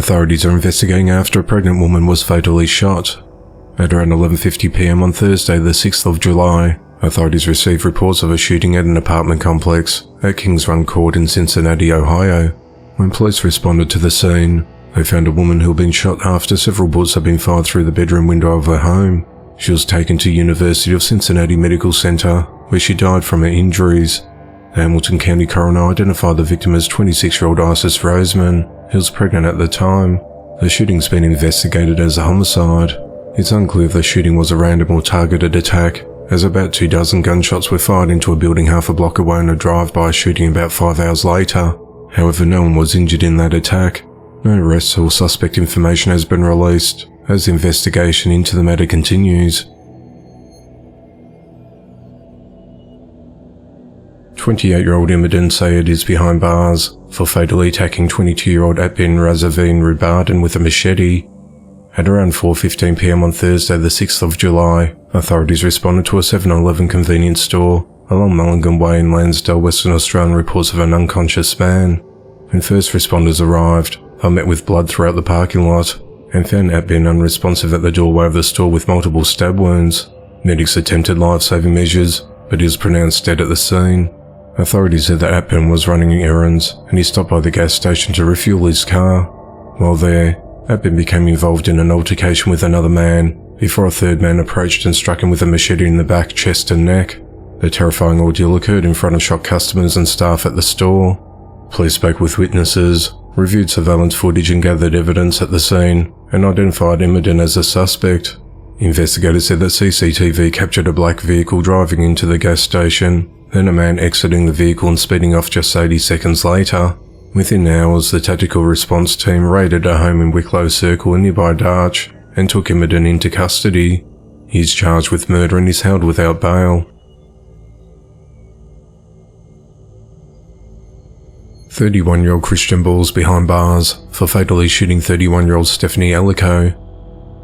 Authorities are investigating after a pregnant woman was fatally shot. At around 11:50 p.m. on Thursday, the 6th of July, authorities received reports of a shooting at an apartment complex at Kings Run Court in Cincinnati, Ohio. When police responded to the scene, they found a woman who had been shot after several bullets had been fired through the bedroom window of her home. She was taken to University of Cincinnati Medical Center, where she died from her injuries. The Hamilton County coroner identified the victim as 26-year-old Isis Roseman, who was pregnant at the time. The shooting's been investigated as a homicide. It's unclear if the shooting was a random or targeted attack, as about 24 gunshots were fired into a building half a block away in a drive-by shooting about 5 hours later. However, no one was injured in that attack. No arrests or suspect information has been released, as the investigation into the matter continues. 28-year-old Imogen Sayed is behind bars for fatally attacking 22-year-old Atbin Razavin Rubadan with a machete. At around 4:15 p.m. on Thursday, the 6th of July, authorities responded to a 7-Eleven convenience store along Mulligan Way in Lansdale, Western Australia, and reports of an unconscious man. When first responders arrived, they met with blood throughout the parking lot and found Atbin unresponsive at the doorway of the store with multiple stab wounds. Medics attempted life-saving measures, but he was pronounced dead at the scene. Authorities said that Atbin was running errands and he stopped by the gas station to refuel his car. While there, Atbin became involved in an altercation with another man before a third man approached and struck him with a machete in the back, chest and neck. The terrifying ordeal occurred in front of shocked customers and staff at the store. Police spoke with witnesses, reviewed surveillance footage and gathered evidence at the scene, and identified Imogen as a suspect. Investigators said that CCTV captured a black vehicle driving into the gas station, then a man exiting the vehicle and speeding off just 80 seconds later. Within hours, the tactical response team raided a home in Wicklow Circle in nearby Darch and took Imogen into custody. He is charged with murder and is held without bail. 31-year-old Christian Balls behind bars for fatally shooting 31-year-old Stephanie Ellico.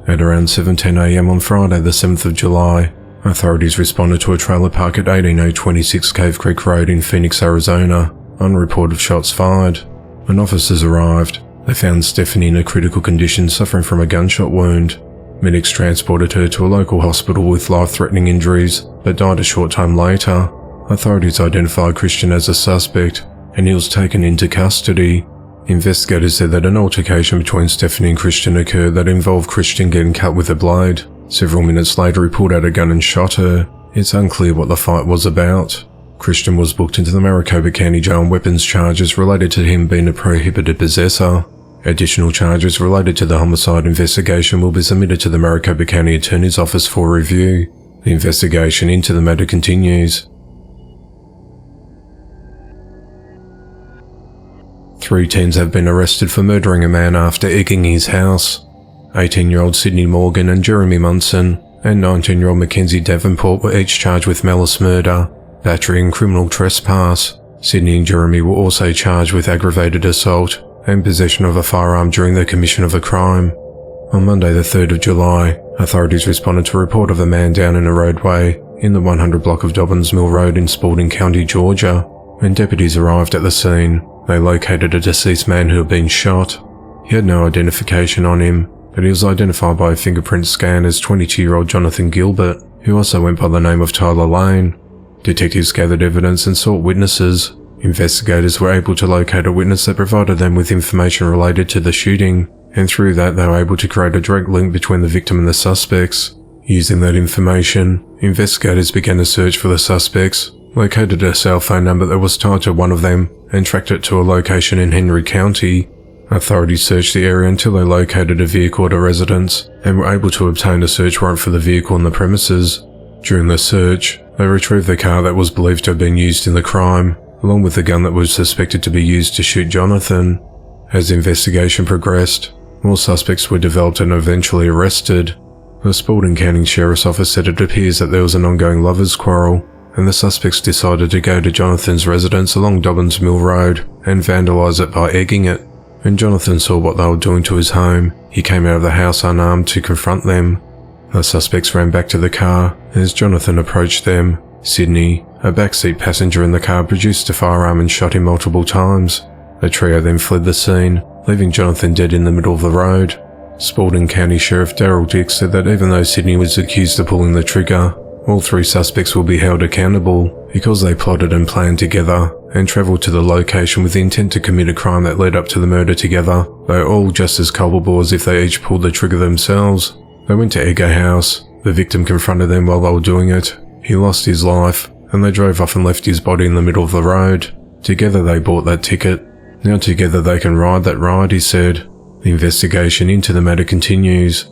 At around 7:10 a.m. on Friday, the 7th of July, authorities responded to a trailer park at 18026 Cave Creek Road in Phoenix, Arizona, on report of shots fired. When officers arrived, they found Stephanie in a critical condition suffering from a gunshot wound. Medics transported her to a local hospital with life-threatening injuries, but died a short time later. Authorities identified Christian as a suspect, and he was taken into custody. Investigators said that an altercation between Stephanie and Christian occurred that involved Christian getting cut with a blade. Several minutes later, he pulled out a gun and shot her. It's unclear what the fight was about. Christian was booked into the Maricopa County Jail on weapons charges related to him being a prohibited possessor. Additional charges related to the homicide investigation will be submitted to the Maricopa County Attorney's Office for review. The investigation into the matter continues. 3 teens have been arrested for murdering a man after egging his house. 18-year-old Sydney Morgan and Jeremy Munson and 19-year-old Mackenzie Davenport were each charged with malice murder, battery and criminal trespass. Sydney and Jeremy were also charged with aggravated assault and possession of a firearm during the commission of a crime. On Monday the 3rd of July, authorities responded to a report of a man down in a roadway in the 100 block of Dobbins Mill Road in Spalding County, Georgia. When deputies arrived at the scene, they located a deceased man who had been shot. He had no identification on him, but he was identified by a fingerprint scan as 22-year-old Jonathan Gilbert, who also went by the name of Tyler Lane. Detectives gathered evidence and sought witnesses. Investigators were able to locate a witness that provided them with information related to the shooting, and through that they were able to create a direct link between the victim and the suspects. Using that information, investigators began a search for the suspects, located a cell phone number that was tied to one of them, and tracked it to a location in Henry County. Authorities searched the area until they located a vehicle at a residence, and were able to obtain a search warrant for the vehicle on the premises. During the search, they retrieved the car that was believed to have been used in the crime, along with the gun that was suspected to be used to shoot Jonathan. As the investigation progressed, more suspects were developed and eventually arrested. The Spalding County Sheriff's Office said it appears that there was an ongoing lovers' quarrel, and the suspects decided to go to Jonathan's residence along Dobbins Mill Road and vandalise it by egging it. When Jonathan saw what they were doing to his home, he came out of the house unarmed to confront them. The suspects ran back to the car. As Jonathan approached them, Sydney, a backseat passenger in the car, produced a firearm and shot him multiple times. The trio then fled the scene, leaving Jonathan dead in the middle of the road. Spalding County Sheriff Daryl Dick said that even though Sydney was accused of pulling the trigger, all 3 suspects will be held accountable because they plotted and planned together and travelled to the location with the intent to commit a crime that led up to the murder together, though all just as culpable as if they each pulled the trigger themselves. They went to Edgar House. The victim confronted them while they were doing it. He lost his life, and they drove off and left his body in the middle of the road. Together they bought that ticket. Now together they can ride that ride, he said. The investigation into the matter continues.